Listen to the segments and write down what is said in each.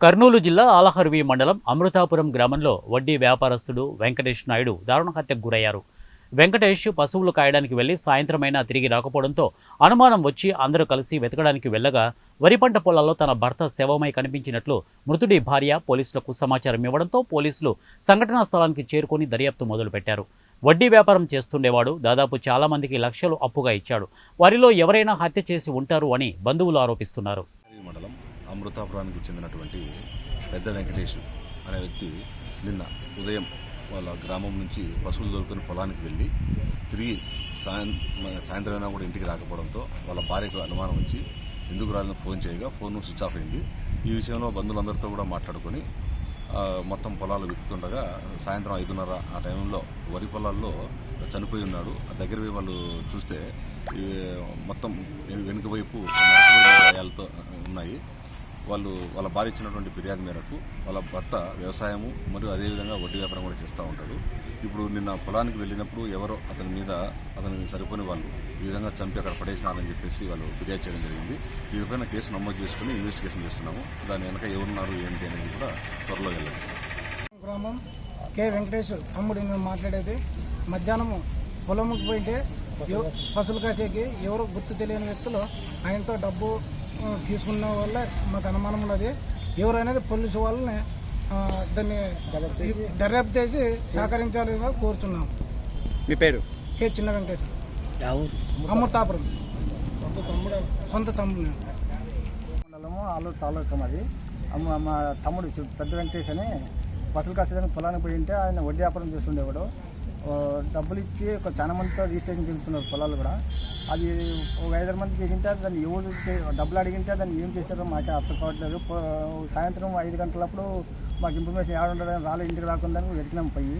కర్నూలు జిల్లా ఆలహర్వి మండలం అమృతాపురం గ్రామంలో వడ్డీ వ్యాపారస్తుడు వెంకటేష్ నాయుడు దారుణ హత్యకు గురయ్యారు. వెంకటేష్ పశువులు కాయడానికి వెళ్లి సాయంత్రమైనా తిరిగి రాకపోవడంతో అనుమానం వచ్చి అందరూ కలిసి వెతకడానికి వెళ్లగా వరి పంట పొలాల్లో తన భర్త శవమై కనిపించినట్లు మృతుడి భార్య పోలీసులకు సమాచారం ఇవ్వడంతో పోలీసులు సంఘటనా స్థలానికి చేరుకొని దర్యాప్తు మొదలుపెట్టారు. వడ్డీ వ్యాపారం చేస్తుండేవాడు. దాదాపు చాలా మందికి లక్షలు అప్పుగా ఇచ్చాడు. వారిలో ఎవరైనా హత్య చేసి ఉంటారు అని బంధువులు ఆరోపిస్తున్నారు. మండలం అమృతాపురానికి చెందినటువంటి పెద్ద వెంకటేష్ అనే వ్యక్తి నిన్న ఉదయం వాళ్ళ గ్రామం నుంచి పశువులు దొరుకుని పొలానికి వెళ్ళి తిరిగి సాయంత్రమైనా కూడా ఇంటికి రాకపోవడంతో వాళ్ళ భార్యకు అనుమానం వచ్చి ఎందుకు రాలని ఫోన్ చేయగా ఫోన్ స్విచ్ ఆఫ్ అయింది. ఈ విషయంలో బంధువులందరితో కూడా మాట్లాడుకొని మొత్తం పొలాలు వెతుకుతుండగా సాయంత్రం 5:30 ఆ టైంలో వరి పొలాల్లో చనిపోయి ఉన్నాడు. దగ్గర వాళ్ళు చూస్తే మొత్తం వెనుక వైపు గాయాలతో ఉన్నాయి. వాళ్ళ భార్య ఇచ్చినటువంటి ఫిర్యాదు మేరకు వాళ్ళ భర్త వ్యవసాయము మరియు అదేవిధంగా వడ్డీ వ్యాపారం కూడా చేస్తూ ఉంటాడు. ఇప్పుడు నిన్న పొలానికి వెళ్ళినప్పుడు ఎవరో అతనికి సరిపోని వాళ్ళు ఈ విధంగా చంపి అక్కడ పడేసినారని చెప్పేసి వాళ్ళు ఫిర్యాదు చేయడం జరిగింది. దీనిపైన కేసు నమోదు చేసుకుని ఇన్వెస్టిగేషన్ చేస్తున్నాము. దాని వెనక ఎవరున్నారు ఏంటి అనేది కూడా త్వరలో వెళ్ళచ్చు. గ్రామం కె వెంకటేష్ తమ్ముడు మేము మాట్లాడేది. మధ్యాహ్నం పొలంకి పోయింటే పశువులు కాసేకి ఎవరు గుర్తు తెలియని వ్యక్తులు ఆయనతో డబ్బు తీసుకున్న వల్ల మాకు అనుమానం ఉన్నది. ఎవరైనా పోలీసు వాళ్ళని దాన్ని దర్యాప్తు చేసి సహకరించాలిగా కోరుతున్నాం. మీ పేరు? కె చిన్న వెంకటేశ్వర, అమృతాపురం, సొంత తమ్ముడు. మండలము ఆలూరు తాలూకా అది. మా తమ్ముడు పెద్ద వెంకటేష్ అని పశువులు కాసేదానికి పొలానికి పోయి ఉంటే ఆయన వడ్డీ వ్యాపారం చేస్తుండేవాడు. డబ్బులు ఇచ్చి చాలా మందితో రిజిస్ట్రేషన్ చేస్తున్నారు పొలాలు కూడా. అది ఒక 5 మంది చేసింటే దాన్ని ఎవరు డబ్బులు అడిగింటే దాన్ని ఏం చేస్తారో మాకే అర్థం కావట్లేదు. సాయంత్రం 5 గంటలప్పుడు మాకు ఇన్ఫర్మేషన్ ఏడుండదని రాలే, ఇంటికి రాకుండా వెతికినాం పోయి.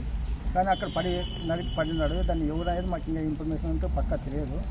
కానీ అక్కడ నరికి పడినాడు. దాన్ని ఎవరు అనేది మాకు ఇంకా ఇన్ఫర్మేషన్ ఉంటే పక్కా తెలియదు.